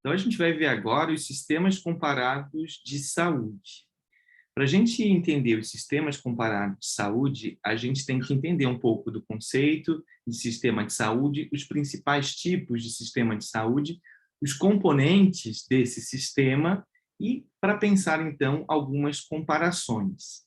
Então, a gente vai ver agora os sistemas comparados de saúde. Para a gente entender os sistemas comparados de saúde, a gente tem que entender um pouco do conceito de sistema de saúde, os principais tipos de sistema de saúde, os componentes desse sistema e, para pensar, então, algumas comparações.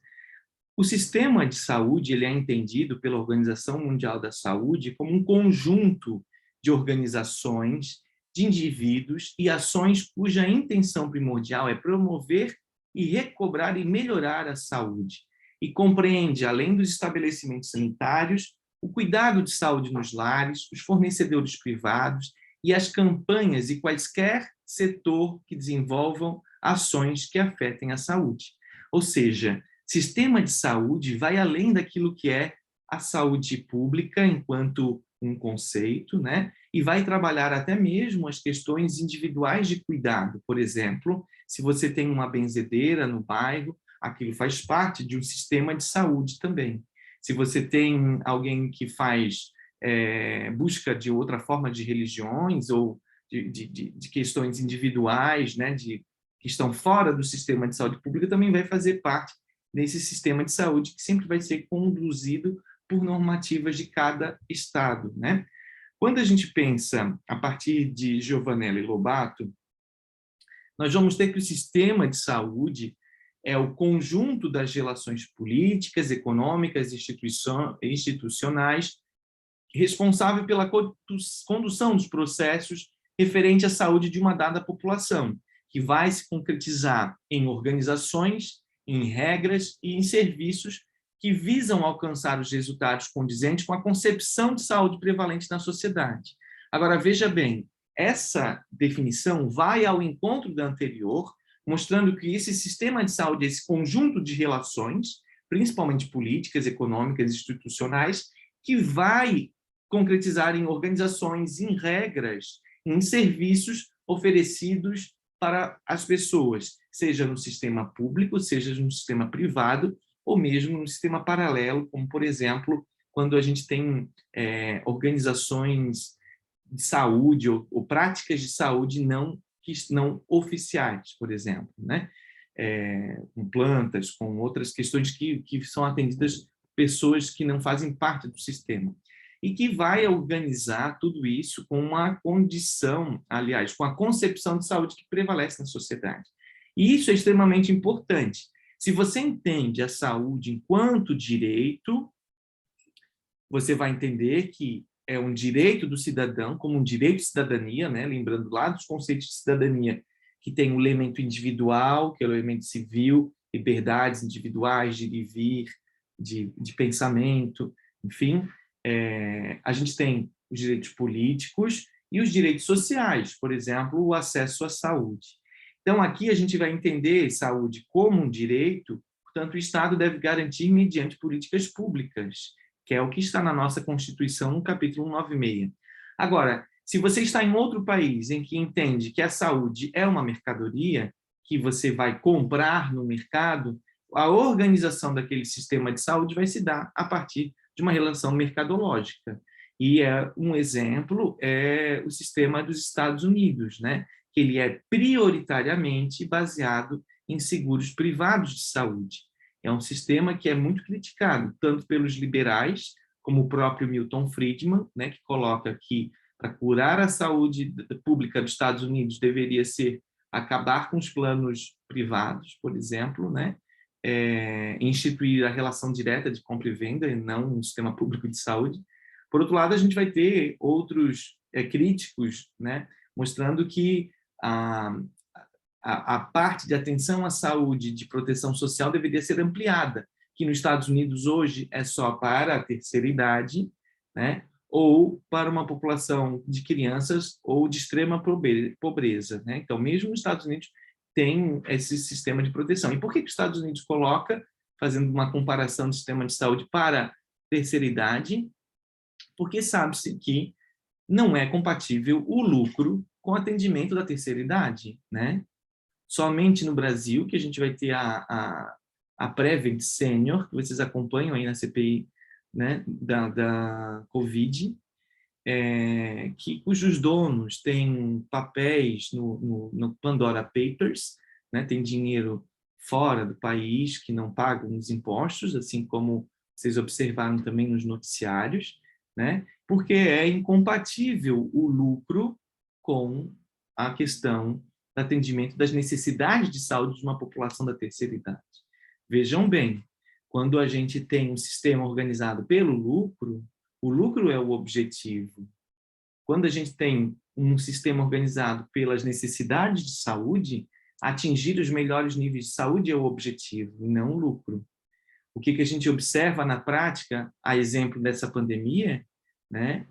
O sistema de saúde ele é entendido pela Organização Mundial da Saúde como um conjunto de organizações, de indivíduos e ações cuja intenção primordial é promover e recobrar e melhorar a saúde. E compreende, além dos estabelecimentos sanitários, o cuidado de saúde nos lares, os fornecedores privados e as campanhas e quaisquer setor que desenvolvam ações que afetem a saúde. Ou seja, sistema de saúde vai além daquilo que é a saúde pública enquanto um conceito, né? E vai trabalhar até mesmo as questões individuais de cuidado. Por exemplo, se você tem uma benzedeira no bairro, aquilo faz parte de um sistema de saúde também. Se você tem alguém que faz busca de outra forma de religiões ou de questões individuais, né, que estão fora do sistema de saúde pública, também vai fazer parte desse sistema de saúde que sempre vai ser conduzido por normativas de cada estado, né? Quando a gente pensa a partir de Giovanelli e Lobato, nós vamos ter que o sistema de saúde é o conjunto das relações políticas, econômicas, institucionais, responsável pela condução dos processos referente à saúde de uma dada população, que vai se concretizar em organizações, em regras e em serviços que visam alcançar os resultados condizentes com a concepção de saúde prevalente na sociedade. Agora, veja bem, essa definição vai ao encontro da anterior, mostrando que esse sistema de saúde, esse conjunto de relações, principalmente políticas, econômicas e institucionais, que vai concretizar em organizações, em regras, em serviços oferecidos para as pessoas, seja no sistema público, seja no sistema privado, ou mesmo no sistema paralelo, como, por exemplo, quando a gente tem organizações de saúde ou práticas de saúde não oficiais, por exemplo, né? Com plantas, com outras questões que são atendidas pessoas que não fazem parte do sistema. E que vai organizar tudo isso com uma condição, aliás, com a concepção de saúde que prevalece na sociedade. E isso é extremamente importante. Se você entende a saúde enquanto direito, você vai entender que é um direito do cidadão, como um direito de cidadania, né? Lembrando lá dos conceitos de cidadania, que tem o elemento individual, que é o elemento civil, liberdades individuais de ir e vir, de pensamento, enfim. A gente tem os direitos políticos e os direitos sociais, por exemplo, o acesso à saúde. Então, aqui a gente vai entender saúde como um direito, portanto, o Estado deve garantir mediante políticas públicas, que é o que está na nossa Constituição, no capítulo 196. Agora, se você está em outro país em que entende que a saúde é uma mercadoria, que você vai comprar no mercado, a organização daquele sistema de saúde vai se dar a partir de uma relação mercadológica. E um exemplo é o sistema dos Estados Unidos, né? Que ele é prioritariamente baseado em seguros privados de saúde. É um sistema que é muito criticado, tanto pelos liberais, como o próprio Milton Friedman, né, que coloca que para curar a saúde pública dos Estados Unidos deveria ser acabar com os planos privados, por exemplo, né? Instituir a relação direta de compra e venda e não um sistema público de saúde. Por outro lado, a gente vai ter outros críticos, né, mostrando que a parte de atenção à saúde, de proteção social, deveria ser ampliada, que nos Estados Unidos hoje é só para a terceira idade, né, ou para uma população de crianças ou de extrema pobreza, né? Então, mesmo nos Estados Unidos, tem esse sistema de proteção. E por que os Estados Unidos coloca, fazendo uma comparação do sistema de saúde para a terceira idade? Porque sabe-se que não é compatível o lucro com o atendimento da terceira idade, né? Somente no Brasil, que a gente vai ter a Prevent Senior, que vocês acompanham aí na CPI, né, da Covid, cujos donos têm papéis no Pandora Papers, né? Tem dinheiro fora do país que não pagam os impostos, assim como vocês observaram também nos noticiários, né? Porque é incompatível o lucro com a questão do atendimento das necessidades de saúde de uma população da terceira idade. Vejam bem, quando a gente tem um sistema organizado pelo lucro, o lucro é o objetivo. Quando a gente tem um sistema organizado pelas necessidades de saúde, atingir os melhores níveis de saúde é o objetivo, e não o lucro. O que a gente observa na prática, a exemplo dessa pandemia, né,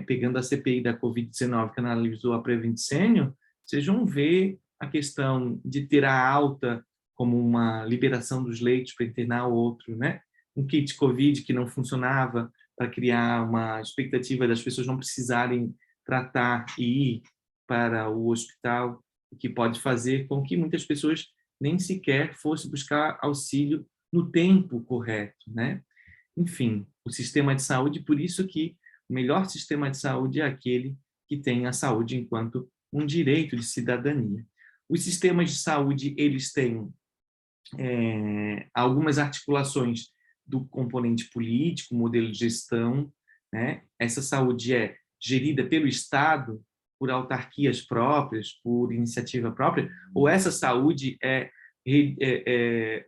pegando a CPI da Covid-19 que analisou a Prevent Senior, vocês vão ver a questão de ter a alta como uma liberação dos leitos para internar o outro, né? Um kit Covid que não funcionava para criar uma expectativa das pessoas não precisarem tratar e ir para o hospital, o que pode fazer com que muitas pessoas nem sequer fossem buscar auxílio no tempo correto, né? Enfim, o sistema de saúde, por isso que o melhor sistema de saúde é aquele que tem a saúde enquanto um direito de cidadania. Os sistemas de saúde, eles têm algumas articulações do componente político, modelo de gestão, né? Essa saúde é gerida pelo Estado, por autarquias próprias, por iniciativa própria, ou essa saúde é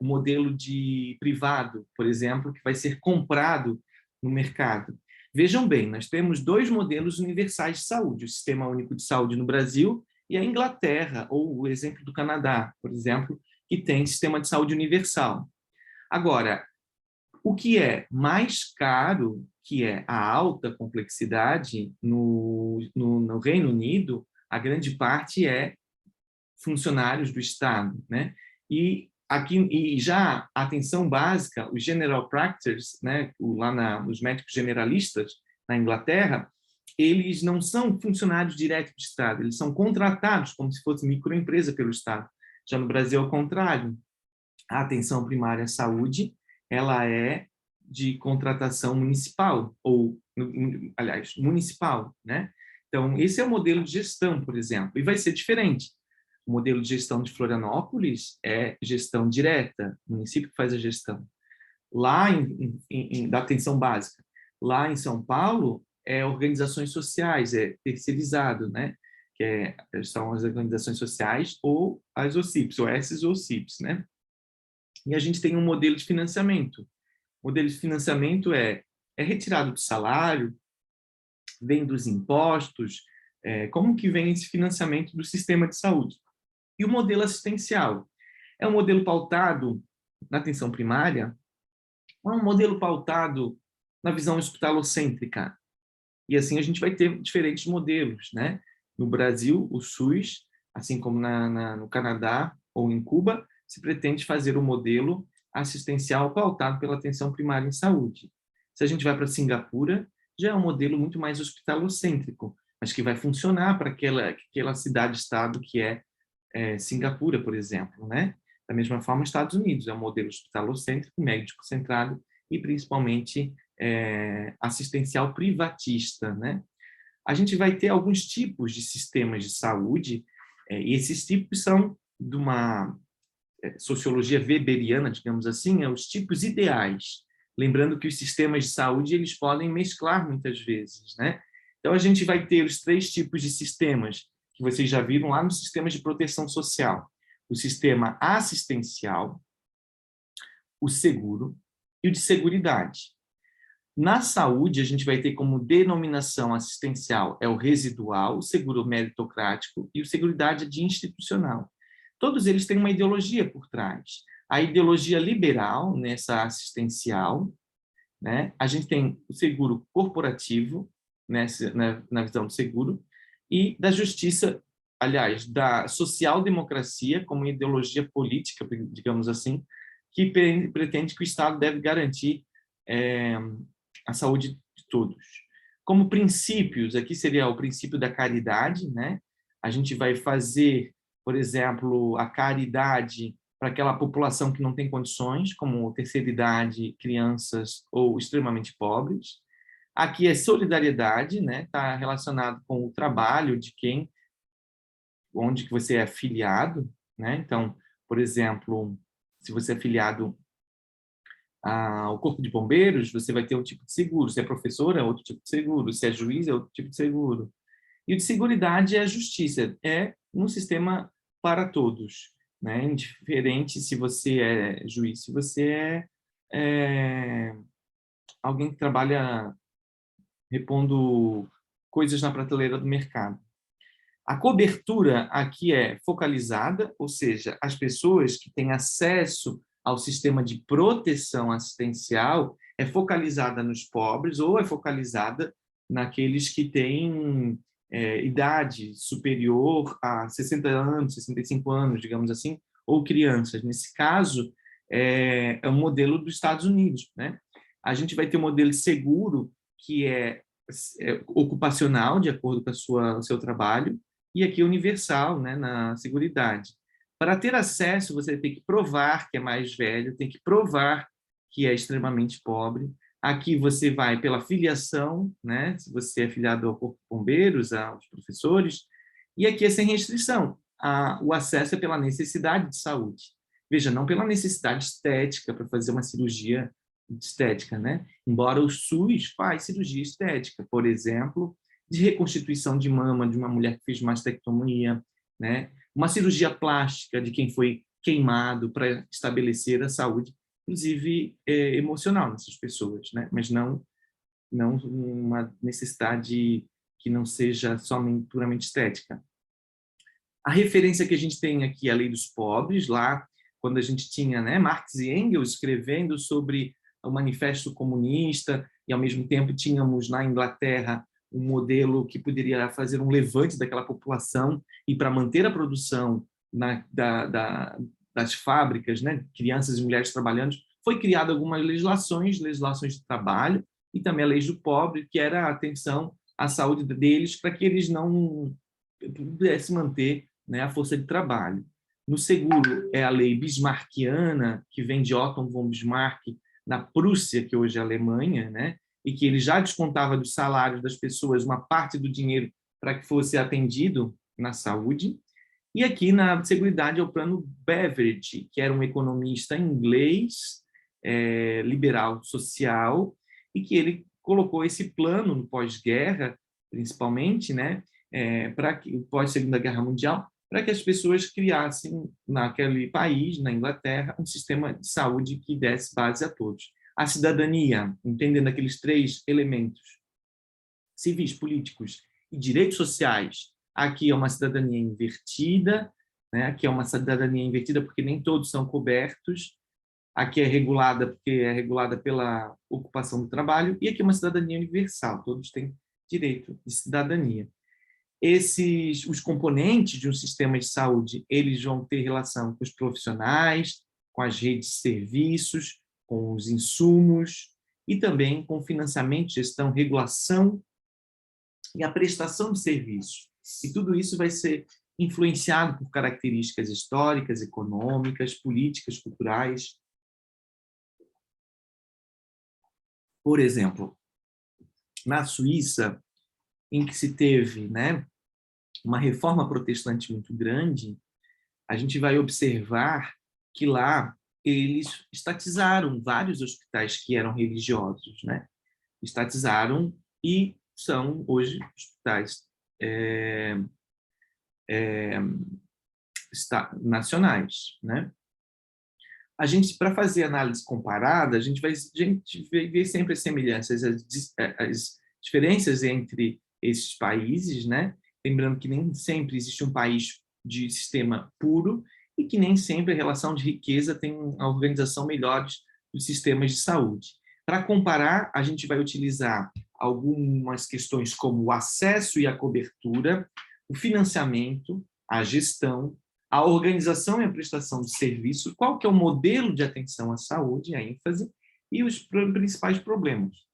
o modelo de privado, por exemplo, que vai ser comprado no mercado. Vejam bem, nós temos dois modelos universais de saúde, o Sistema Único de Saúde no Brasil e a Inglaterra, ou o exemplo do Canadá, por exemplo, que tem sistema de saúde universal. Agora, o que é mais caro, que é a alta complexidade no Reino Unido, a grande parte é funcionários do Estado, né? E já a atenção básica, os general practitioners, né, os médicos generalistas na Inglaterra, eles não são funcionários diretos do Estado, eles são contratados como se fosse microempresa pelo Estado. Já no Brasil, ao contrário, a atenção primária à saúde, ela é de contratação municipal, ou, aliás, municipal, né? Então, esse é o modelo de gestão, por exemplo, e vai ser diferente. O modelo de gestão de Florianópolis é gestão direta, o município que faz a gestão. Lá, da atenção básica, lá em São Paulo, é organizações sociais, é terceirizado, né? São as organizações sociais ou as OCIPs, OS ou OCIPs, né? E a gente tem um modelo de financiamento. O modelo de financiamento é retirado do salário, vem dos impostos, como que vem esse financiamento do sistema de saúde. E o modelo assistencial é um modelo pautado na atenção primária, ou é um modelo pautado na visão hospitalocêntrica. E assim a gente vai ter diferentes modelos, né? No Brasil, o SUS, assim como no Canadá ou em Cuba, se pretende fazer o modelo assistencial pautado pela atenção primária em saúde. Se a gente vai para Singapura, já é um modelo muito mais hospitalocêntrico, mas que vai funcionar para aquela cidade-estado que é Singapura, por exemplo, né? Da mesma forma, Estados Unidos é um modelo hospitalocêntrico, médico-centrado e principalmente assistencial privatista, né? A gente vai ter alguns tipos de sistemas de saúde, e esses tipos são de uma sociologia weberiana, digamos assim, os tipos ideais. Lembrando que os sistemas de saúde eles podem mesclar muitas vezes, né? Então, a gente vai ter os 3 tipos de sistemas que vocês já viram lá nos sistemas de proteção social. O sistema assistencial, o seguro e o de seguridade. Na saúde, a gente vai ter como denominação assistencial o residual, o seguro meritocrático e o seguridade de institucional. Todos eles têm uma ideologia por trás. A ideologia liberal, nessa assistencial, né? A gente tem o seguro corporativo, na visão do seguro, e da justiça, aliás, da social-democracia como ideologia política, digamos assim, que pretende que o Estado deve garantir a saúde de todos. Como princípios, aqui seria o princípio da caridade, né? A gente vai fazer, por exemplo, a caridade para aquela população que não tem condições, como terceira idade, crianças ou extremamente pobres. Aqui é solidariedade, né? Está relacionado com o trabalho de quem, onde que você é afiliado, né? Então, por exemplo, se você é afiliado ao Corpo de Bombeiros, você vai ter um tipo de seguro. Se é professor, é outro tipo de seguro. Se é juiz, é outro tipo de seguro. E o de seguridade é a justiça, é um sistema para todos, né? Indiferente se você é juiz, se você é alguém que trabalha repondo coisas na prateleira do mercado. A cobertura aqui é focalizada, ou seja, as pessoas que têm acesso ao sistema de proteção assistencial é focalizada nos pobres ou é focalizada naqueles que têm idade superior a 60 anos, 65 anos, digamos assim, ou crianças. Nesse caso, é um modelo dos Estados Unidos, né? A gente vai ter um modelo seguro que é ocupacional, de acordo com o seu trabalho, e aqui universal, né, na seguridade. Para ter acesso, você tem que provar que é mais velho, tem que provar que é extremamente pobre. Aqui você vai pela filiação, né, se você é filiado ao Corpo de Bombeiros, aos professores, e aqui é sem restrição. O acesso é pela necessidade de saúde. Veja, não pela necessidade estética para fazer uma cirurgia estética, né? Embora o SUS faz cirurgia estética, por exemplo, de reconstituição de mama de uma mulher que fez mastectomia, né? Uma cirurgia plástica de quem foi queimado para estabelecer a saúde, inclusive emocional nessas pessoas, né? Mas não uma necessidade que não seja somente puramente estética. A referência que a gente tem aqui é a Lei dos Pobres, lá quando a gente tinha, né, Marx e Engels escrevendo sobre o Manifesto Comunista, e ao mesmo tempo tínhamos na Inglaterra um modelo que poderia fazer um levante daquela população e para manter a produção das fábricas, né, crianças e mulheres trabalhando, foi criada algumas legislações de trabalho e também a lei do pobre, que era a atenção à saúde deles para que eles não pudessem manter, né, a força de trabalho. No seguro é a lei bismarckiana, que vem de Otto von Bismarck, na Prússia, que hoje é a Alemanha, né? E que ele já descontava dos salários das pessoas uma parte do dinheiro para que fosse atendido na saúde. E aqui na Seguridade é o plano Beveridge, que era um economista inglês, liberal social, e que ele colocou esse plano no pós-guerra, principalmente, né? Para que pós-Segunda Guerra Mundial, para que as pessoas criassem naquele país, na Inglaterra, um sistema de saúde que desse base a todos. A cidadania, entendendo aqueles três elementos, civis, políticos e direitos sociais, aqui é uma cidadania invertida, né? Aqui é uma cidadania invertida porque nem todos são cobertos, aqui é regulada porque é regulada pela ocupação do trabalho, e aqui é uma cidadania universal, todos têm direito de cidadania. Os componentes de um sistema de saúde, eles vão ter relação com os profissionais, com as redes de serviços, com os insumos e também com financiamento, gestão, regulação e a prestação de serviços. E tudo isso vai ser influenciado por características históricas, econômicas, políticas, culturais. Por exemplo, na Suíça, em que se teve, né, uma reforma protestante muito grande, a gente vai observar que lá eles estatizaram vários hospitais que eram religiosos, né? Estatizaram e são hoje hospitais nacionais, né? A gente, para fazer análise comparada, a gente vai ver sempre as semelhanças, as diferenças entre esses países, né? Lembrando que nem sempre existe um país de sistema puro e que nem sempre a relação de riqueza tem a organização melhores dos sistemas de saúde. Para comparar, a gente vai utilizar algumas questões como o acesso e a cobertura, o financiamento, a gestão, a organização e a prestação de serviço, qual que é o modelo de atenção à saúde, a ênfase, e os principais problemas.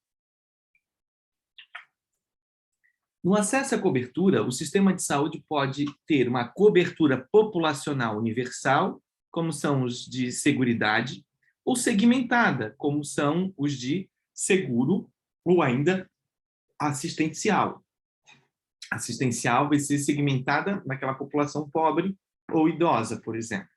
No acesso à cobertura, o sistema de saúde pode ter uma cobertura populacional universal, como são os de seguridade, ou segmentada, como são os de seguro, ou ainda assistencial. Assistencial vai ser segmentada naquela população pobre ou idosa, por exemplo.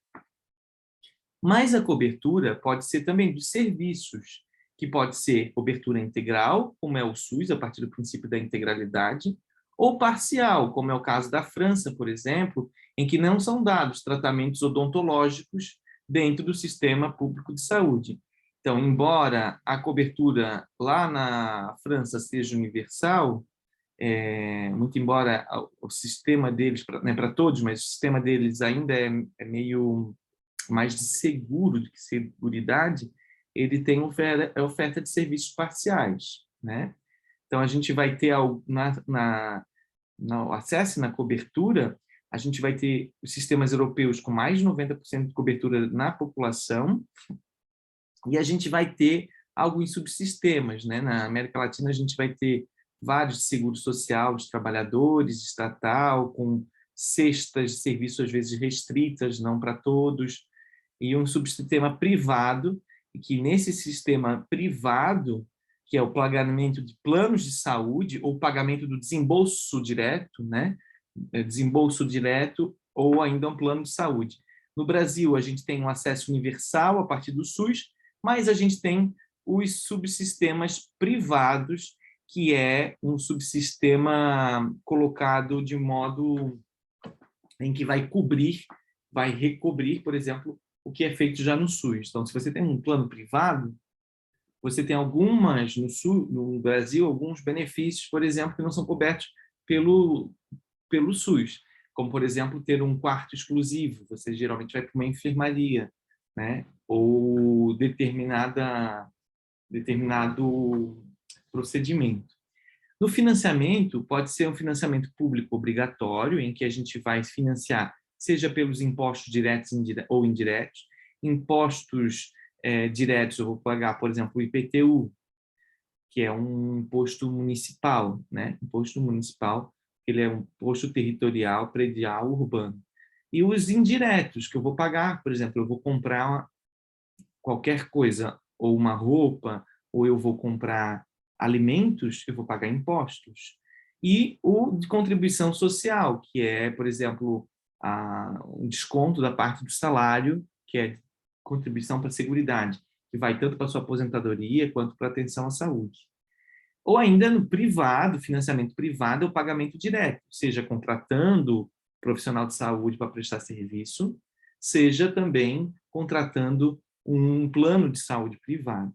Mas a cobertura pode ser também dos serviços, que pode ser cobertura integral, como é o SUS, a partir do princípio da integralidade, ou parcial, como é o caso da França, por exemplo, em que não são dados tratamentos odontológicos dentro do sistema público de saúde. Então, embora a cobertura lá na França seja universal, muito embora o sistema deles, não é para todos, mas o sistema deles ainda é meio mais de seguro do que seguridade, ele tem oferta de serviços parciais, né? Então, a gente vai ter, no acesso e na cobertura, a gente vai ter os sistemas europeus com mais de 90% de cobertura na população, e a gente vai ter alguns subsistemas, né? Na América Latina, a gente vai ter vários de seguro social dos trabalhadores, estatal, com cestas de serviço, às vezes, restritas, não para todos, e um subsistema privado, e que nesse sistema privado, que é o pagamento de planos de saúde, ou pagamento do desembolso direto, né? Desembolso direto, ou ainda um plano de saúde. No Brasil, a gente tem um acesso universal a partir do SUS, mas a gente tem os subsistemas privados, que é um subsistema colocado de modo em que vai recobrir, por exemplo, o que é feito já no SUS. Então, se você tem um plano privado, você tem no Brasil, alguns benefícios, por exemplo, que não são cobertos pelo SUS, como, por exemplo, ter um quarto exclusivo. Você geralmente vai para uma enfermaria, né? Ou determinado procedimento. No financiamento, pode ser um financiamento público obrigatório, em que a gente vai financiar, seja pelos impostos diretos ou indiretos. Impostos diretos, eu vou pagar, por exemplo, o IPTU, que é um imposto municipal, né? Imposto municipal, ele é um imposto territorial, predial, urbano. E os indiretos, que eu vou pagar, por exemplo, eu vou comprar qualquer coisa, ou uma roupa, ou eu vou comprar alimentos, eu vou pagar impostos. E o de contribuição social, que é, por exemplo, um desconto da parte do salário, que é contribuição para a Seguridade, que vai tanto para a sua aposentadoria quanto para a atenção à saúde. Ou ainda no privado, financiamento privado, é o pagamento direto, seja contratando profissional de saúde para prestar serviço, seja também contratando um plano de saúde privado.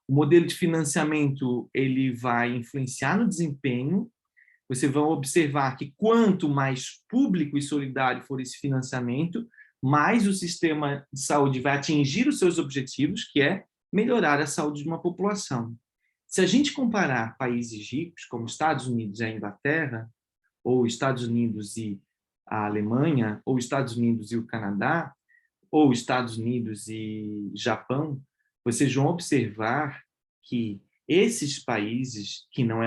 O modelo de financiamento ele vai influenciar no desempenho. Você vai observar que quanto mais público e solidário for esse financiamento, mais o sistema de saúde vai atingir os seus objetivos, que é melhorar a saúde de uma população. Se a gente comparar países ricos, como Estados Unidos e a Inglaterra, ou Estados Unidos e a Alemanha, ou Estados Unidos e o Canadá, ou Estados Unidos e Japão, vocês vão observar que esses países, que não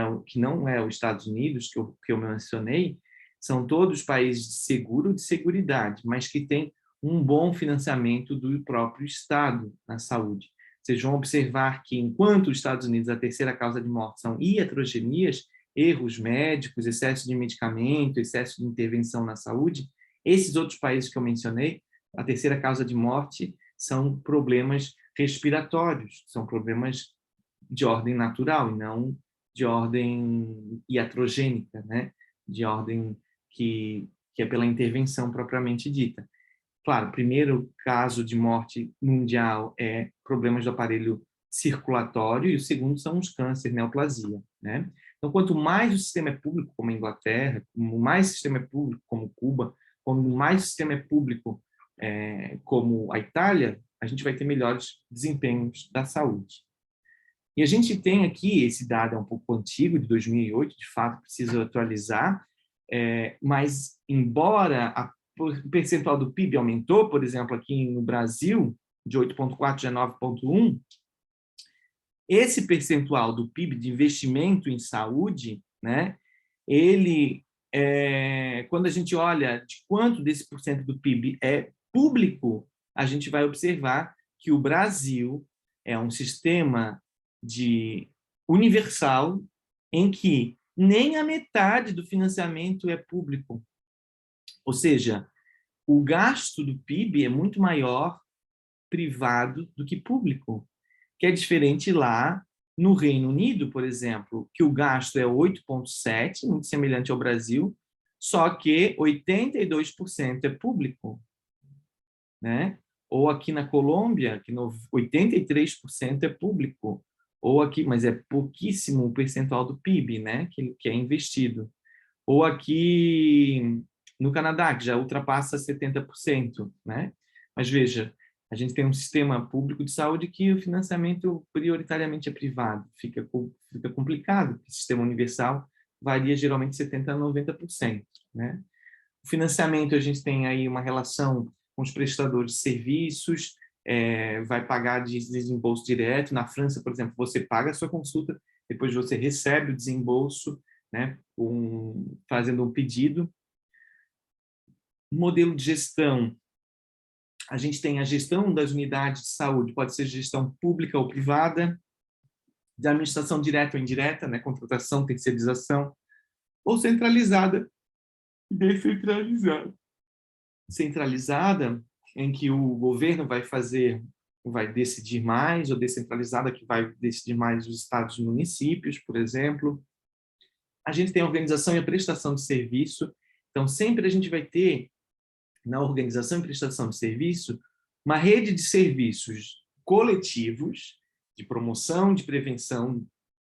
é os Estados Unidos, que eu mencionei, são todos países de seguro, de seguridade, mas que têm um bom financiamento do próprio Estado na saúde. Vocês vão observar que, enquanto os Estados Unidos, a terceira causa de morte são iatrogenias, erros médicos, excesso de medicamento, excesso de intervenção na saúde, esses outros países que eu mencionei, a terceira causa de morte são problemas respiratórios, são problemas de ordem natural e não de ordem iatrogênica, né? De ordem que é pela intervenção propriamente dita. Claro, o primeiro caso de morte mundial é problemas do aparelho circulatório e o segundo são os cânceres, neoplasia, né? Então, quanto mais o sistema é público, como a Inglaterra, como mais o sistema é público, como Cuba, quanto mais o sistema é público, como a Itália, a gente vai ter melhores desempenhos da saúde. E a gente tem aqui, esse dado é um pouco antigo, de 2008, de fato precisa atualizar, mas embora o percentual do PIB aumentou, por exemplo, aqui no Brasil, de 8,4 a 9,1, esse percentual do PIB de investimento em saúde, né, ele, quando a gente olha de quanto desse porcento do PIB é público, a gente vai observar que o Brasil é um sistema universal em que nem a metade do financiamento é público. Ou seja, o gasto do PIB é muito maior privado do que público, que é diferente lá no Reino Unido, por exemplo, que o gasto é 8,7, muito semelhante ao Brasil, só que 82% é público, né? Ou aqui na Colômbia, que 83% é público, ou aqui, mas é pouquíssimo o percentual do PIB, né, que é investido. Ou aqui no Canadá, que já ultrapassa 70%, né? Mas veja, a gente tem um sistema público de saúde que o financiamento prioritariamente é privado. Fica complicado, porque o sistema universal varia geralmente 70% a 90%, né? O financiamento, a gente tem aí uma relação com os prestadores de serviços, vai pagar de desembolso direto. Na França, por exemplo, você paga a sua consulta, depois você recebe o desembolso, né, fazendo um pedido. Modelo de gestão, a gente tem a gestão das unidades de saúde, pode ser gestão pública ou privada, de administração direta ou indireta, né, contratação, terceirização, ou centralizada e descentralizada. Centralizada, em que o governo vai decidir mais, ou descentralizada, que vai decidir mais os estados e municípios, por exemplo. A gente tem a organização e a prestação de serviço. Então, sempre a gente vai ter, na organização e prestação de serviço, uma rede de serviços coletivos, de promoção, de prevenção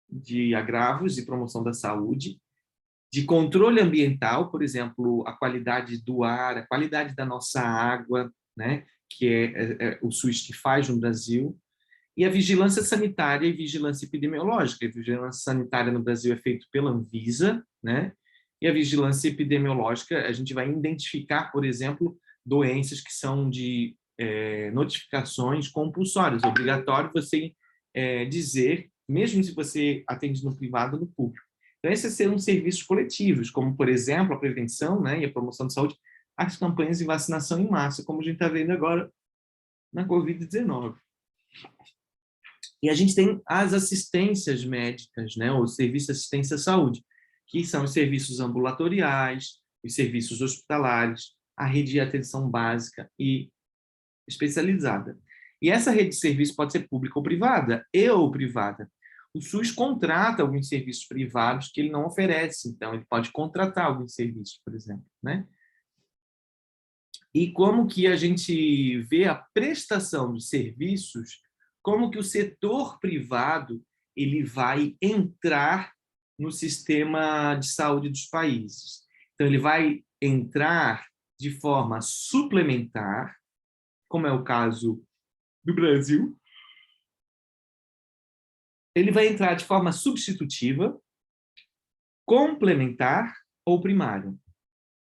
de agravos e promoção da saúde, de controle ambiental, por exemplo, a qualidade do ar, a qualidade da nossa água, né, que é o SUS que faz no Brasil, e a vigilância sanitária e vigilância epidemiológica. A vigilância sanitária no Brasil é feita pela Anvisa, né, e a vigilância epidemiológica, a gente vai identificar, por exemplo, doenças que são de notificações compulsórias. É obrigatório você dizer, mesmo se você atende no privado ou no público. Então, esses serão serviços coletivos, como, por exemplo, a prevenção, né, e a promoção de saúde, as campanhas de vacinação em massa, como a gente está vendo agora na Covid-19. E a gente tem as assistências médicas, né, os serviços de assistência à saúde, que são os serviços ambulatoriais, os serviços hospitalares, a rede de atenção básica e especializada. E essa rede de serviço pode ser pública ou privada, ou privada. O SUS contrata alguns serviços privados que ele não oferece, então ele pode contratar alguns serviços, por exemplo, né? E como que a gente vê a prestação de serviços, como que o setor privado ele vai entrar no sistema de saúde dos países. Então, ele vai entrar de forma suplementar, como é o caso do Brasil. Ele vai entrar de forma substitutiva, complementar ou primário.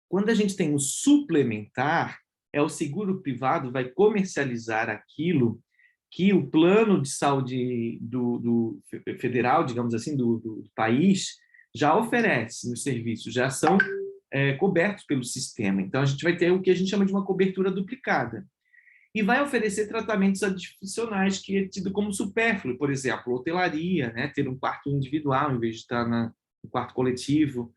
Quando a gente tem o suplementar, é o seguro privado vai comercializar aquilo que o plano de saúde do federal, digamos assim, do país, já oferece nos serviços, já são cobertos pelo sistema. Então, a gente vai ter o que a gente chama de uma cobertura duplicada. E vai oferecer tratamentos adicionais que é tido como supérfluo, por exemplo, hotelaria, né? Ter um quarto individual em vez de estar no quarto coletivo,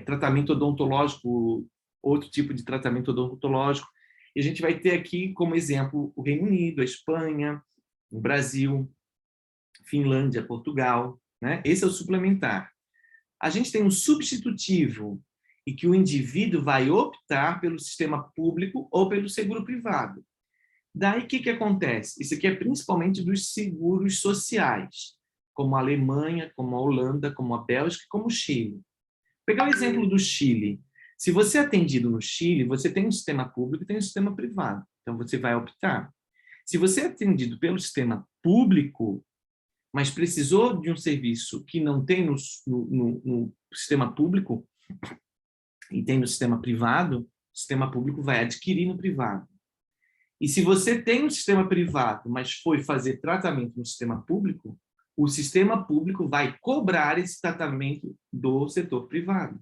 tratamento odontológico, outro tipo de tratamento odontológico. E a gente vai ter aqui como exemplo o Reino Unido, a Espanha, o Brasil, Finlândia, Portugal, né? Esse é o suplementar. A gente tem um substitutivo, e que o indivíduo vai optar pelo sistema público ou pelo seguro privado. Daí, o que acontece? Isso aqui é principalmente dos seguros sociais, como a Alemanha, como a Holanda, como a Bélgica, como o Chile. Vou pegar o exemplo do Chile. Se você é atendido no Chile, você tem um sistema público e tem um sistema privado. Então, você vai optar. Se você é atendido pelo sistema público, mas precisou de um serviço que não tem no sistema público e tem no sistema privado, o sistema público vai adquirir no privado. E se você tem um sistema privado, mas foi fazer tratamento no sistema público, o sistema público vai cobrar esse tratamento do setor privado.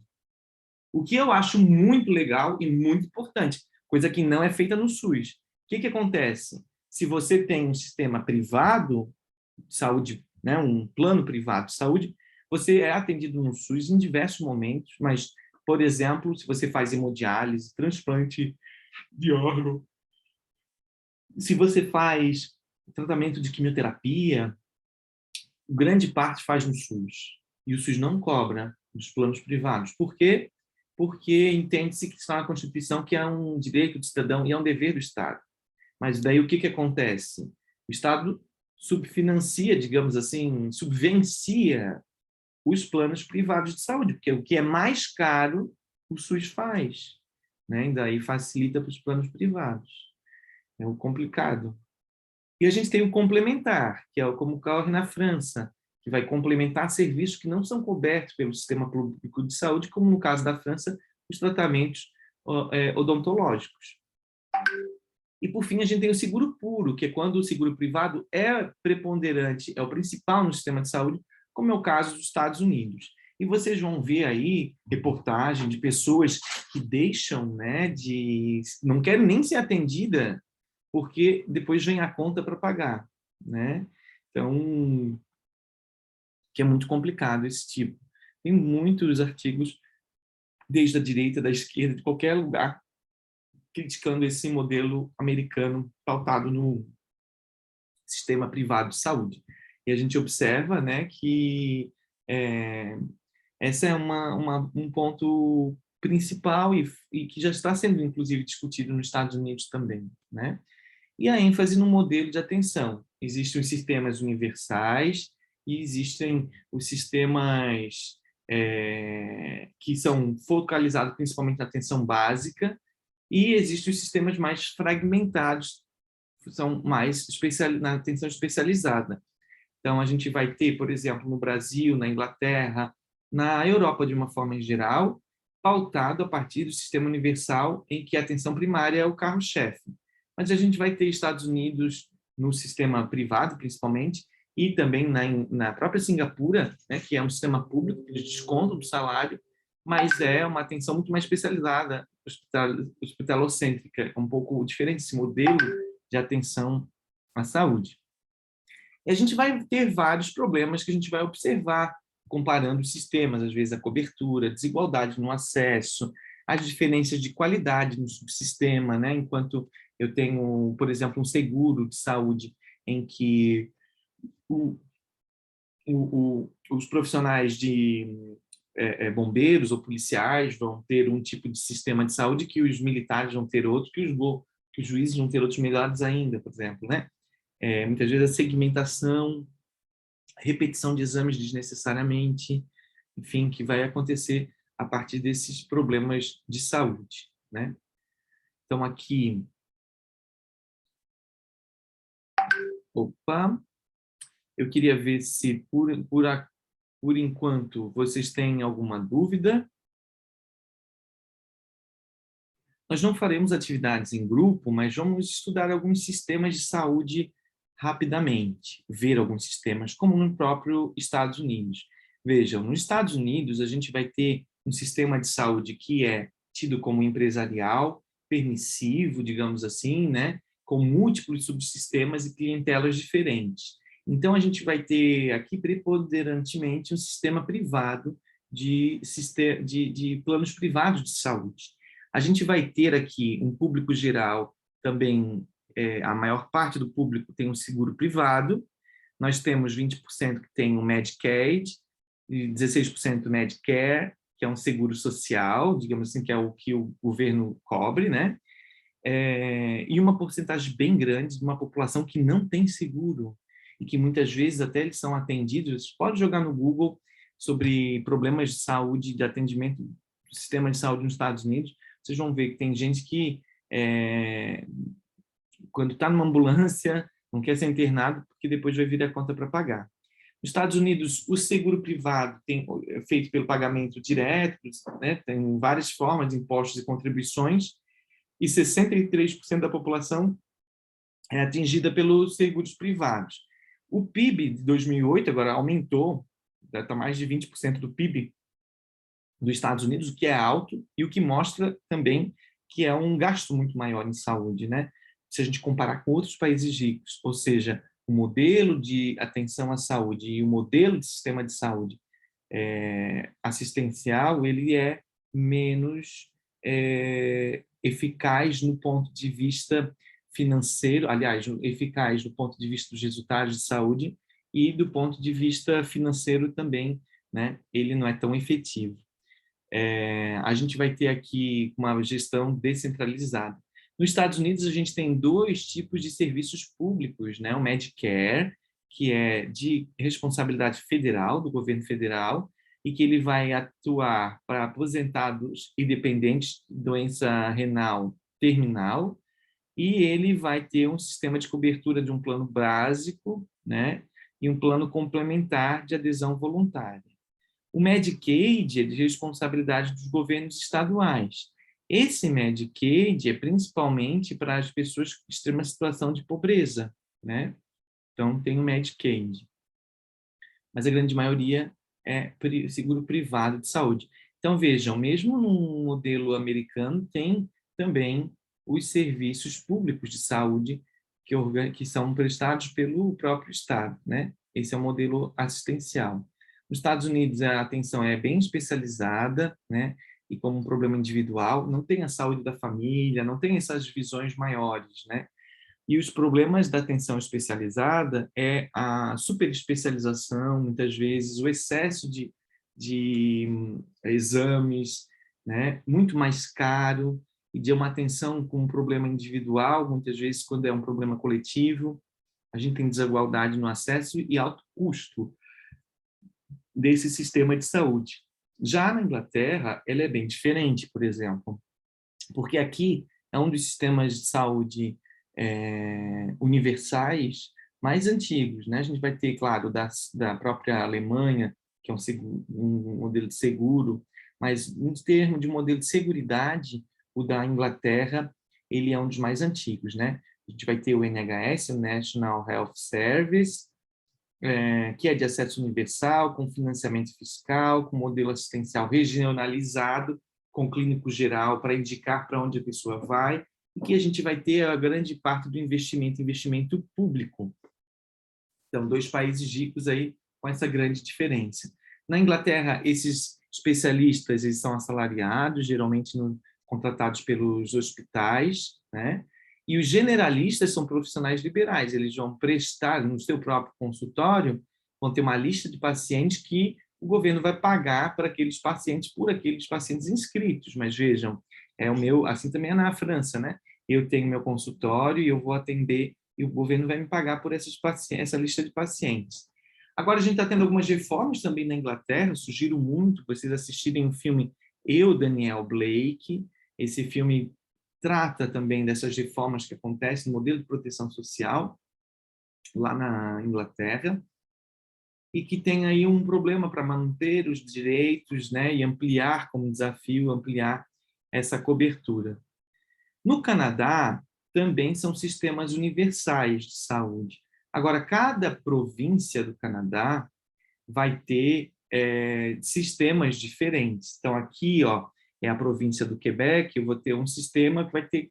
O que eu acho muito legal e muito importante, coisa que não é feita no SUS. O que acontece? Se você tem um sistema privado de saúde, né, um plano privado de saúde, Você é atendido no SUS em diversos momentos, mas, por exemplo, se você faz hemodiálise, transplante de órgão, se você faz tratamento de quimioterapia, grande parte faz no SUS. E o SUS não cobra dos planos privados. Por quê? Porque entende-se que está na Constituição que é um direito do cidadão e é um dever do Estado. Mas daí o que acontece? O Estado subfinancia, digamos assim, subvencia os planos privados de saúde, porque o que é mais caro, o SUS faz, né? E daí facilita para os planos privados. É o complicado. E a gente tem o complementar, que é como ocorre na França, que vai complementar serviços que não são cobertos pelo sistema público de saúde, como no caso da França, os tratamentos odontológicos. E, por fim, a gente tem o seguro puro, que é quando o seguro privado é preponderante, é o principal no sistema de saúde, como é o caso dos Estados Unidos. E vocês vão ver aí reportagem de pessoas que deixam, né, não querem nem ser atendida, porque depois vem a conta para pagar, né? Então, que é muito complicado esse tipo. Tem muitos artigos, desde a direita, da esquerda, de qualquer lugar, criticando esse modelo americano pautado no sistema privado de saúde. E a gente observa, né, que essa é um ponto principal e que já está sendo, inclusive, discutido nos Estados Unidos também, né? E a ênfase no modelo de atenção. Existem os sistemas universais e existem os sistemas que são focalizados principalmente na atenção básica, e existem os sistemas mais fragmentados, são mais na atenção especializada. Então, a gente vai ter, por exemplo, no Brasil, na Inglaterra, na Europa, de uma forma em geral, pautado a partir do sistema universal, em que a atenção primária é o carro-chefe. Mas a gente vai ter Estados Unidos no sistema privado, principalmente, e também na própria Singapura, né, que é um sistema público, que eles descontam do salário, mas é uma atenção muito mais especializada, hospitalocêntrica, um pouco diferente esse modelo de atenção à saúde. E a gente vai ter vários problemas que a gente vai observar comparando os sistemas, às vezes a cobertura, a desigualdade no acesso, as diferenças de qualidade no subsistema, né? Enquanto eu tenho, por exemplo, um seguro de saúde em que os profissionais de bombeiros ou policiais vão ter um tipo de sistema de saúde que os militares vão ter outro, que os juízes vão ter outros melhores ainda, por exemplo, né? Muitas vezes a segmentação, repetição de exames desnecessariamente, enfim, que vai acontecer a partir desses problemas de saúde, né? Então, aqui... Opa! Eu queria ver se, por enquanto, vocês têm alguma dúvida. Nós não faremos atividades em grupo, mas vamos estudar alguns sistemas de saúde rapidamente, ver alguns sistemas, como no próprio Estados Unidos. Vejam, nos Estados Unidos, a gente vai ter um sistema de saúde que é tido como empresarial, permissivo, digamos assim, né? Com múltiplos subsistemas e clientelas diferentes. Então, a gente vai ter aqui preponderantemente um sistema privado de planos privados de saúde. A gente vai ter aqui um público geral também, a maior parte do público tem um seguro privado, nós temos 20% que tem o Medicaid, e 16% Medicare, que é um seguro social, digamos assim, que é o que o governo cobre, né? E uma porcentagem bem grande de uma população que não tem seguro, e que muitas vezes até eles são atendidos. Pode jogar no Google sobre problemas de saúde, de atendimento do sistema de saúde nos Estados Unidos, vocês vão ver que tem gente que, quando está numa ambulância, não quer ser internado, porque depois vai vir a conta para pagar. Nos Estados Unidos, o seguro privado é feito pelo pagamento direto, né? Tem várias formas de impostos e contribuições, e 63% da população é atingida pelos seguros privados. O PIB de 2008 agora aumentou, está mais de 20% do PIB dos Estados Unidos, o que é alto e o que mostra também que é um gasto muito maior em saúde, né? Se a gente comparar com outros países ricos, ou seja, o modelo de atenção à saúde e o modelo de sistema de saúde assistencial, ele é menos eficaz no ponto de vista financeiro, aliás, eficaz do ponto de vista dos resultados de saúde e do ponto de vista financeiro também, né? Ele não é tão efetivo. A gente vai ter aqui uma gestão descentralizada. Nos Estados Unidos, a gente tem dois tipos de serviços públicos, né? O Medicare, que é de responsabilidade federal, do governo federal, e que ele vai atuar para aposentados e dependentes de doença renal terminal, e ele vai ter um sistema de cobertura de um plano básico, né? E um plano complementar de adesão voluntária. O Medicaid é de responsabilidade dos governos estaduais. Esse Medicaid é principalmente para as pessoas com extrema situação de pobreza, né? Então, tem o Medicaid. Mas a grande maioria é seguro privado de saúde. Então, vejam, mesmo no modelo americano, tem também os serviços públicos de saúde que são prestados pelo próprio Estado, né? Esse é o modelo assistencial. Nos Estados Unidos, a atenção é bem especializada, né? E como um problema individual, não tem a saúde da família, não tem essas visões maiores, né? E os problemas da atenção especializada é a superespecialização, muitas vezes, o excesso de exames, né? Muito mais caro, e de uma atenção com um problema individual, muitas vezes, quando é um problema coletivo. A gente tem desigualdade no acesso e alto custo desse sistema de saúde. Já na Inglaterra, ela é bem diferente, por exemplo, porque aqui é um dos sistemas de saúde universais mais antigos, né? A gente vai ter, claro, da própria Alemanha, que é um modelo de seguro, mas em termos de modelo de seguridade, o da Inglaterra, ele é um dos mais antigos, né? A gente vai ter o NHS, o National Health Service, que é de acesso universal, com financiamento fiscal, com modelo assistencial regionalizado, com clínico geral para indicar para onde a pessoa vai, e que a gente vai ter a grande parte do investimento público. Então, dois países ricos aí com essa grande diferença. Na Inglaterra, esses especialistas eles são assalariados, geralmente contratados pelos hospitais, né? E os generalistas são profissionais liberais, eles vão prestar no seu próprio consultório, vão ter uma lista de pacientes que o governo vai pagar para aqueles pacientes, por aqueles pacientes inscritos. Mas vejam, assim também é na França, né? Eu tenho meu consultório e eu vou atender e o governo vai me pagar por essa lista de pacientes. Agora a gente está tendo algumas reformas também na Inglaterra, sugiro muito vocês assistirem o filme Eu, Daniel Blake. Esse filme trata também dessas reformas que acontecem no modelo de proteção social lá na Inglaterra e que tem aí um problema para manter os direitos, né, e ampliar como desafio, ampliar essa cobertura. No Canadá, também são sistemas universais de saúde. Agora, cada província do Canadá vai ter sistemas diferentes. Então, aqui é a província do Quebec, eu vou ter um sistema que vai ter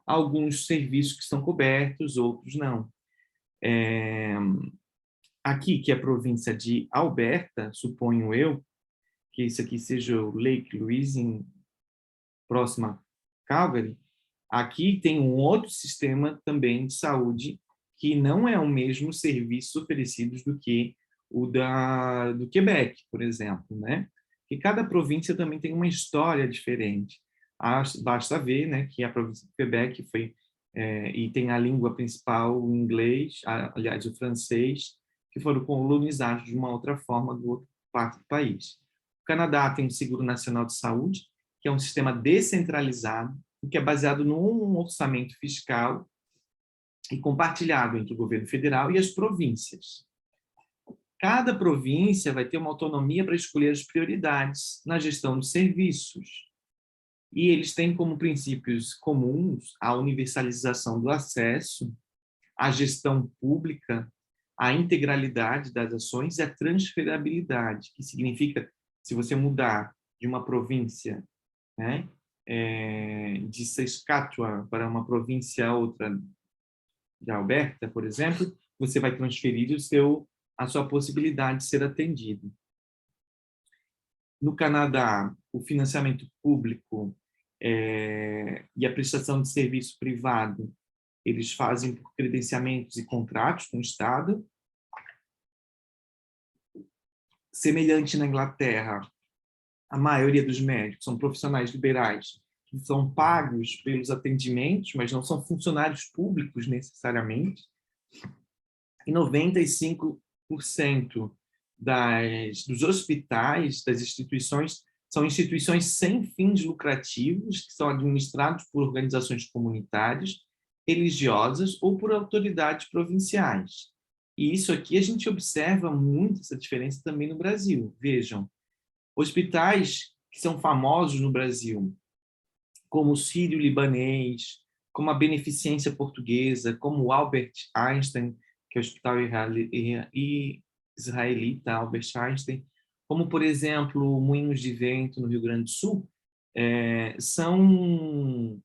alguns serviços que são cobertos, outros não. Aqui, que é a província de Alberta, suponho eu, que isso aqui seja o Lake Louise, próximo a Calgary, aqui tem um outro sistema também de saúde que não é o mesmo serviço oferecidos do que o do Quebec, por exemplo, né? Que cada província também tem uma história diferente. Basta ver, né, que a província do Quebec foi e tem a língua principal o inglês, aliás, o francês, que foram colonizados de uma outra forma do outro parte do país. O Canadá tem o Seguro Nacional de Saúde, que é um sistema descentralizado, que é baseado num orçamento fiscal e compartilhado entre o governo federal e as províncias. Cada província vai ter uma autonomia para escolher as prioridades na gestão de serviços. E eles têm como princípios comuns a universalização do acesso, a gestão pública, a integralidade das ações e a transferabilidade, que significa, se você mudar de uma província, né, de Saskatchewan para uma província outra, de Alberta, por exemplo, você vai transferir a sua possibilidade de ser atendido. No Canadá, o financiamento público e a prestação de serviço privado, eles fazem por credenciamentos e contratos com o Estado. Semelhante na Inglaterra, a maioria dos médicos são profissionais liberais, que são pagos pelos atendimentos, mas não são funcionários públicos necessariamente. E 95% dos hospitais, das instituições, são instituições sem fins lucrativos, que são administrados por organizações comunitárias, religiosas ou por autoridades provinciais. E isso aqui a gente observa muito essa diferença também no Brasil. Vejam, hospitais que são famosos no Brasil, como o Sírio-Libanês, como a Beneficência Portuguesa, como o Albert Einstein, que é o Hospital Israelita Albert Einstein, como, por exemplo, Moinhos de Vento, no Rio Grande do Sul, são...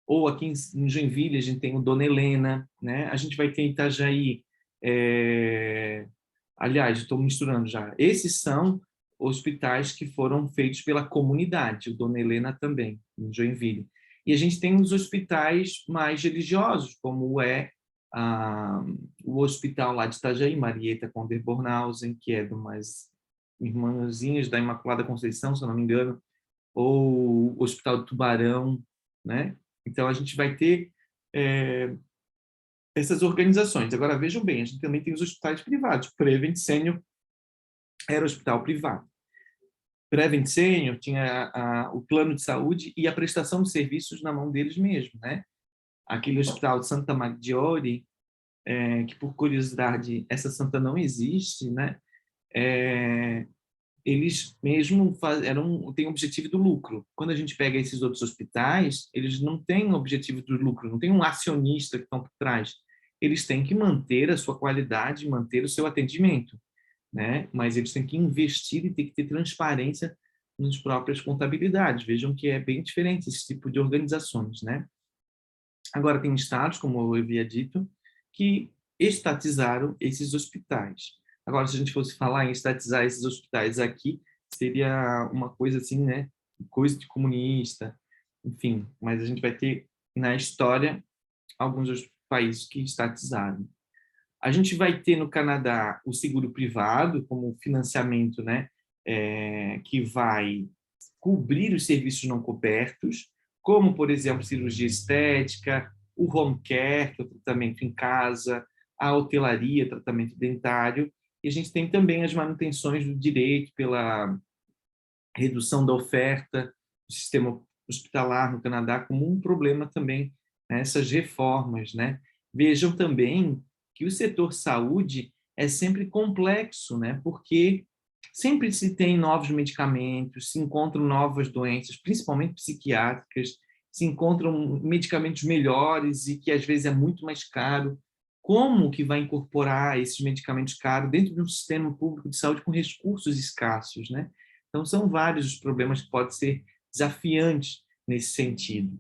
Ou aqui em Joinville, a gente tem o Dona Helena, né? A gente vai ter em Itajaí... Aliás, estou misturando já. Esses são hospitais que foram feitos pela comunidade, o Dona Helena também, em Joinville. E a gente tem os hospitais mais religiosos, como o hospital lá de Itajaí, Marieta Conder Bornhausen, que é de umas irmãzinhas da Imaculada Conceição, se eu não me engano, ou o Hospital do Tubarão, né? Então, a gente vai ter essas organizações. Agora, vejam bem, a gente também tem os hospitais privados. Prevent Senior era hospital privado. Prevent Senior tinha o plano de saúde e a prestação de serviços na mão deles mesmo, né? Aquele hospital de Santa Maggiore, que por curiosidade, essa santa não existe, né? Eles mesmo têm o objetivo do lucro. Quando a gente pega esses outros hospitais, eles não têm o objetivo do lucro, não tem um acionista que estão por trás. Eles têm que manter a sua qualidade, manter o seu atendimento, né? Mas eles têm que investir e tem que ter transparência nas próprias contabilidades. Vejam que é bem diferente esse tipo de organizações, né? Agora, tem estados, como eu havia dito, que estatizaram esses hospitais. Agora, se a gente fosse falar em estatizar esses hospitais aqui, seria uma coisa assim, né? Coisa de comunista, enfim. Mas a gente vai ter, na história, alguns países que estatizaram. A gente vai ter no Canadá o seguro privado como financiamento, né? Que vai cobrir os serviços não cobertos, como, por exemplo, cirurgia estética, o home care, que é o tratamento em casa, a hotelaria, tratamento dentário, e a gente tem também as manutenções do direito pela redução da oferta do sistema hospitalar no Canadá como um problema também, né, essas reformas, né? Vejam também que o setor saúde é sempre complexo, né? Porque sempre se tem novos medicamentos, se encontram novas doenças, principalmente psiquiátricas, se encontram medicamentos melhores e que às vezes é muito mais caro. Como que vai incorporar esses medicamentos caros dentro de um sistema público de saúde com recursos escassos, né? Então, são vários os problemas que podem ser desafiantes nesse sentido.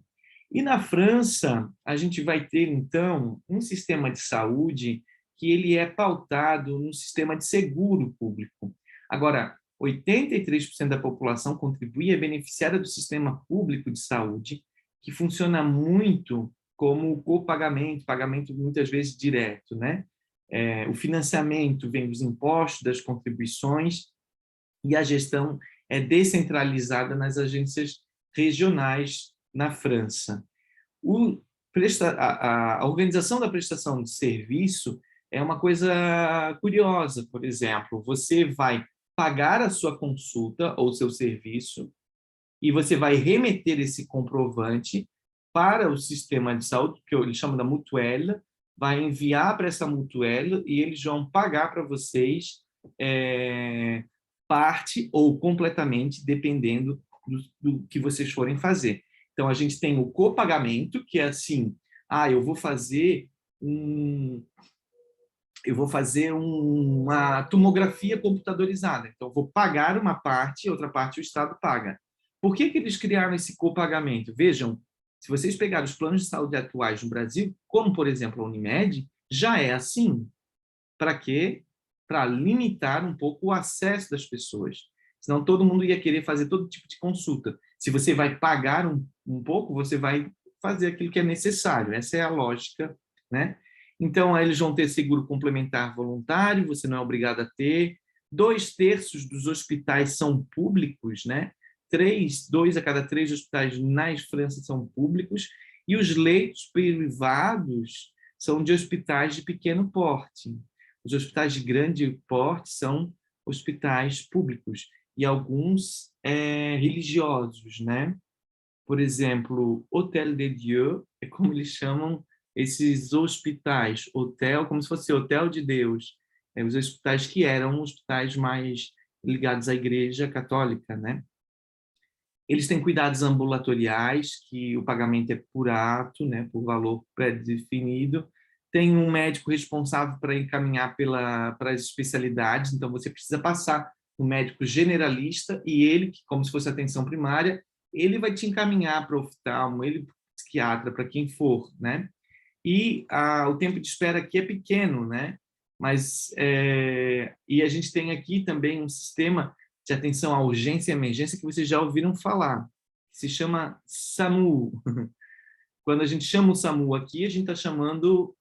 E na França, a gente vai ter, então, um sistema de saúde que ele é pautado no sistema de seguro público. Agora, 83% da população contribui e é beneficiária do sistema público de saúde, que funciona muito como copagamento, pagamento muitas vezes direto, né? O financiamento vem dos impostos, das contribuições, e a gestão é descentralizada nas agências regionais na França. A organização da prestação de serviço é uma coisa curiosa. Por exemplo, você vai pagar a sua consulta ou seu serviço e você vai remeter esse comprovante para o sistema de saúde, que eles chamam da mutuelle, vai enviar para essa mutuelle e eles vão pagar para vocês parte ou completamente, dependendo do que vocês forem fazer. Então, a gente tem o copagamento, que é assim, eu vou fazer uma tomografia computadorizada. Então, eu vou pagar uma parte, outra parte o Estado paga. Por que eles criaram esse copagamento? Vejam, se vocês pegarem os planos de saúde atuais no Brasil, como, por exemplo, a Unimed, já é assim. Para quê? Para limitar um pouco o acesso das pessoas. Senão todo mundo ia querer fazer todo tipo de consulta. Se você vai pagar um pouco, você vai fazer aquilo que é necessário. Essa é a lógica, né? Então, aí eles vão ter seguro complementar voluntário, você não é obrigado a ter. 2/3 dos hospitais são públicos, né? 2 a cada 3 hospitais na França são públicos, e os leitos privados são de hospitais de pequeno porte. Os hospitais de grande porte são hospitais públicos, e alguns religiosos, né? Por exemplo, Hôtel de Dieu, é como eles chamam esses hospitais, hotel, como se fosse hotel de Deus. Os hospitais que eram hospitais mais ligados à Igreja Católica, né? Eles têm cuidados ambulatoriais, que o pagamento é por ato, né, por valor pré-definido. Tem um médico responsável para encaminhar para as especialidades, então você precisa passar um médico generalista e ele, como se fosse atenção primária, ele vai te encaminhar para o oftalmo, ele para o psiquiatra, para quem for, né? E o tempo de espera aqui é pequeno, né? Mas e a gente tem aqui também um sistema de atenção à urgência e emergência que vocês já ouviram falar, que se chama SAMU. Quando a gente chama o SAMU aqui, a gente está chamando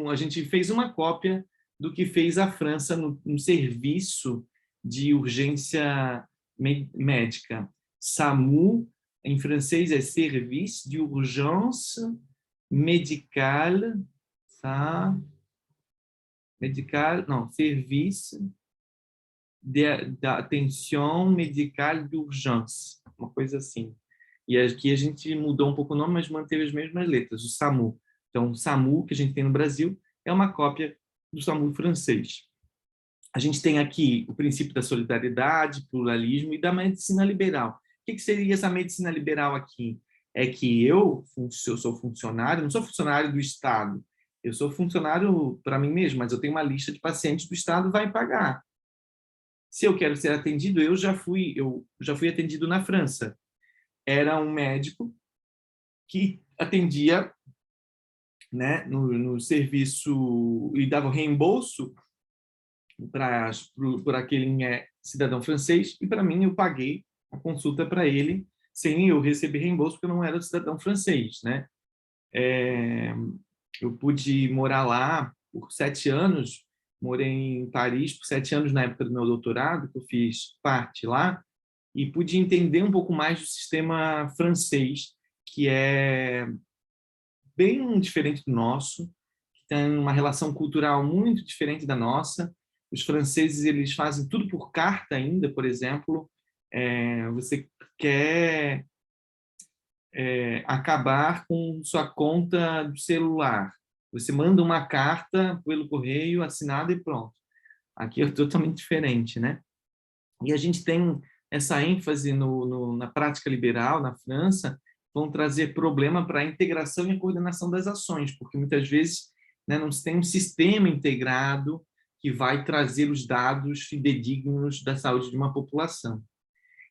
a gente fez uma cópia do que fez a França no serviço de urgência médica. SAMU, em francês, é Service d'Urgence Médicale, tá? Médical, não, Service da Atenção Médicale d'Urgence, uma coisa assim. E aqui a gente mudou um pouco o nome, mas manteve as mesmas letras, o SAMU. Então, o SAMU, que a gente tem no Brasil, é uma cópia do SAMU francês. A gente tem aqui o princípio da solidariedade, pluralismo e da medicina liberal. O que seria essa medicina liberal aqui? É que eu sou funcionário, não sou funcionário do Estado, eu sou funcionário para mim mesmo, mas eu tenho uma lista de pacientes do Estado, vai pagar. Se eu quero ser atendido, eu já fui atendido na França. Era um médico que atendia, né, no serviço e dava reembolso por aquele cidadão francês, e para mim eu paguei a consulta para ele sem eu receber reembolso, porque eu não era cidadão francês, né? Eu pude morar lá por 7 anos, morei em Paris por 7 anos na época do meu doutorado, que eu fiz parte lá, e pude entender um pouco mais do sistema francês, que é bem diferente do nosso, que tem uma relação cultural muito diferente da nossa. Os franceses, eles fazem tudo por carta ainda, por exemplo. Você quer acabar com sua conta do celular. Você manda uma carta pelo correio, assinada e pronto. Aqui é totalmente diferente, né? E a gente tem essa ênfase na prática liberal, na França, vão trazer problema para a integração e a coordenação das ações, porque muitas vezes, né, não se tem um sistema integrado que vai trazer os dados fidedignos da saúde de uma população.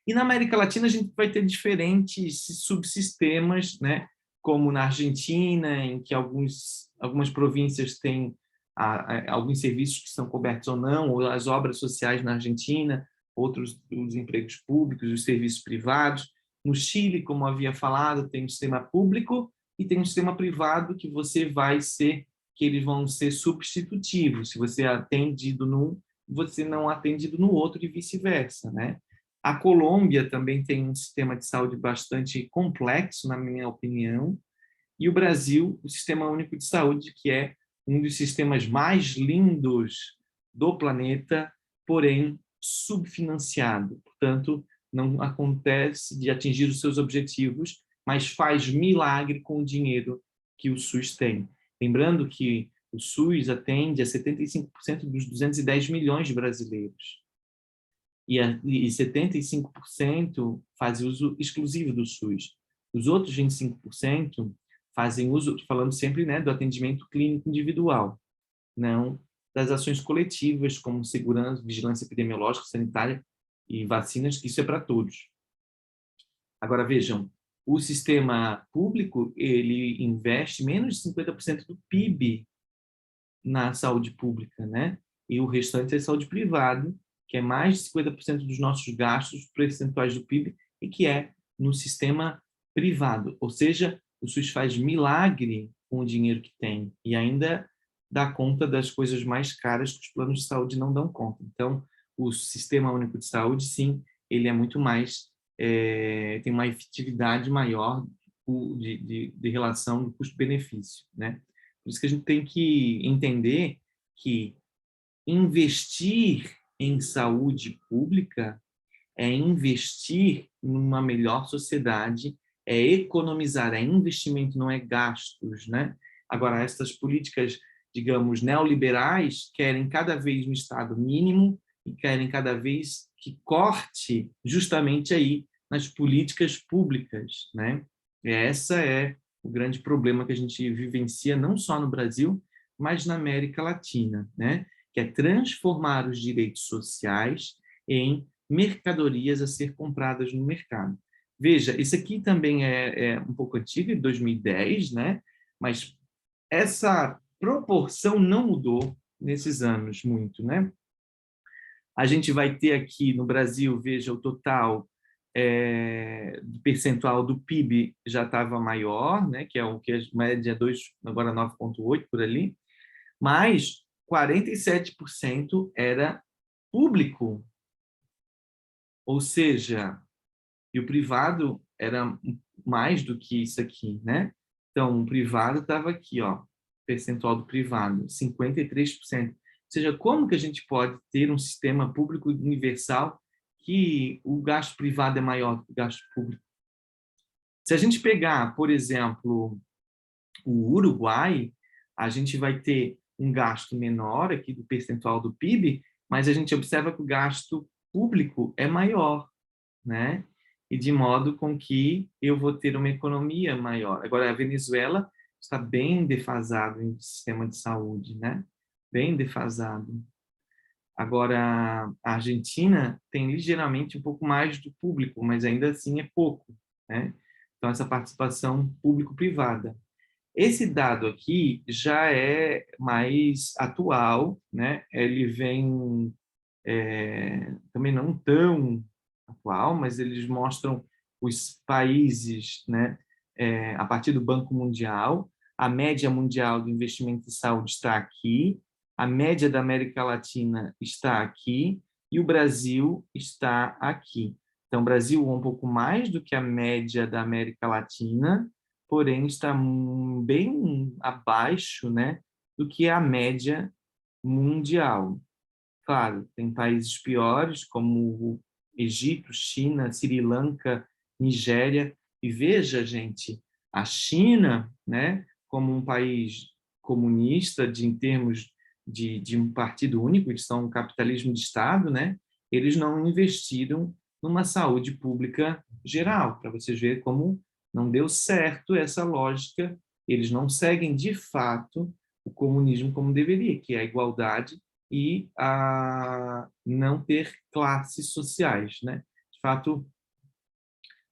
E na América Latina a gente vai ter diferentes subsistemas, né, como na Argentina, em que algumas províncias têm alguns serviços que são cobertos ou não, ou as obras sociais na Argentina, outros os empregos públicos, os serviços privados. No Chile, como havia falado, tem um sistema público e tem um sistema privado que eles vão ser substitutivos. Se você é atendido num, você não é atendido no outro e vice-versa, né? A Colômbia também tem um sistema de saúde bastante complexo, na minha opinião, e o Brasil, o Sistema Único de Saúde, que é um dos sistemas mais lindos do planeta, porém subfinanciado. Portanto, não acontece de atingir os seus objetivos, mas faz milagre com o dinheiro que o SUS tem. Lembrando que o SUS atende a 75% dos 210 milhões de brasileiros. E 75% fazem uso exclusivo do SUS. Os outros 25% fazem uso, falando sempre, né, do atendimento clínico individual, não das ações coletivas, como segurança, vigilância epidemiológica, sanitária e vacinas, que isso é para todos. Agora, vejam, o sistema público, ele investe menos de 50% do PIB na saúde pública, né? E o restante é saúde privada, que é mais de 50% dos nossos gastos percentuais do PIB, e que é no sistema privado. Ou seja, o SUS faz milagre com o dinheiro que tem e ainda dá conta das coisas mais caras que os planos de saúde não dão conta. Então, o Sistema Único de Saúde, sim, ele é muito mais, tem uma efetividade maior de relação do custo-benefício, né? Por isso que a gente tem que entender que investir em saúde pública é investir numa melhor sociedade, é economizar, é investimento, não é gastos, né? Agora, essas políticas, digamos, neoliberais querem cada vez um Estado mínimo e querem cada vez que corte justamente aí nas políticas públicas, né? Essa é o grande problema que a gente vivencia não só no Brasil, mas na América Latina, né? Que é transformar os direitos sociais em mercadorias a ser compradas no mercado. Veja, isso aqui também é um pouco antigo, de 2010, né? Mas essa proporção não mudou nesses anos muito, né? A gente vai ter aqui no Brasil, veja, o total do percentual do PIB já estava maior, né? Que é o que a média é 2, agora 9,8 por ali, mas 47% era público, ou seja, e o privado era mais do que isso aqui, né? Então, o privado estava aqui, ó, percentual do privado, 53%. Ou seja, como que a gente pode ter um sistema público universal que o gasto privado é maior do que o gasto público? Se a gente pegar, por exemplo, o Uruguai, a gente vai ter um gasto menor aqui do percentual do PIB, mas a gente observa que o gasto público é maior, né? E de modo com que eu vou ter uma economia maior. Agora, a Venezuela está bem defasado em sistema de saúde, né? Bem defasado. Agora, a Argentina tem ligeiramente um pouco mais do público, mas ainda assim é pouco, né? Então, essa participação público-privada. Esse dado aqui já é mais atual, né? Ele vem também não tão atual, mas eles mostram os países, né, a partir do Banco Mundial. A média mundial do investimento em saúde está aqui, a média da América Latina está aqui e o Brasil está aqui. Então, o Brasil é um pouco mais do que a média da América Latina, porém está bem abaixo, né, do que a média mundial. Claro, tem países piores, como o Egito, China, Sri Lanka, Nigéria. E veja, gente, a China, né, como um país comunista, em termos de um partido único, eles são um capitalismo de Estado, né, eles não investiram numa saúde pública geral, para vocês verem como não deu certo essa lógica. Eles não seguem, de fato, o comunismo como deveria, que é a igualdade e a não ter classes sociais, né? De fato,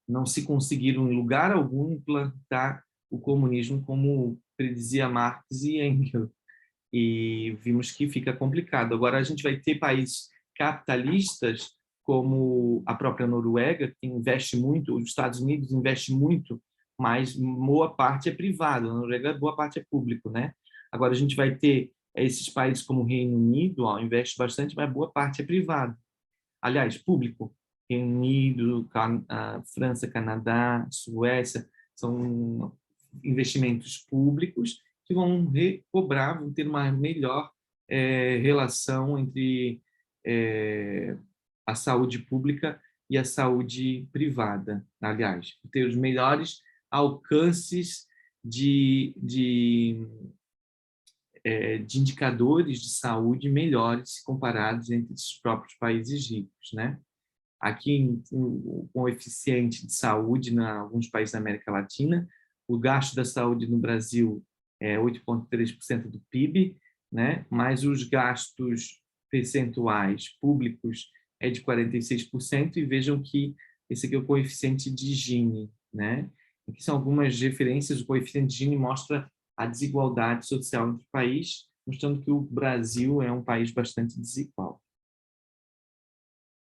não se conseguiram em lugar algum implantar o comunismo como predizia Marx e Engels, e vimos que fica complicado. Agora a gente vai ter países capitalistas como a própria Noruega, que investe muito, os Estados Unidos investe muito, mas boa parte é privada, na Noruega boa parte é público, né? Agora a gente vai ter esses países como o Reino Unido, ó, investe bastante, mas boa parte é privado. Aliás, público. Reino Unido, França, Canadá, Suécia, são investimentos públicos que vão recobrar, vão ter uma melhor relação entre a saúde pública e a saúde privada, aliás, ter os melhores alcances de indicadores de saúde melhores comparados entre os próprios países ricos, né? Aqui, o coeficiente de saúde em alguns países da América Latina, o gasto da saúde no Brasil é 8,3% do PIB, né? Mas os gastos percentuais públicos é de 46%, e vejam que esse aqui é o coeficiente de Gini, né? Aqui são algumas referências. O coeficiente de Gini mostra a desigualdade social entre o país, mostrando que o Brasil é um país bastante desigual.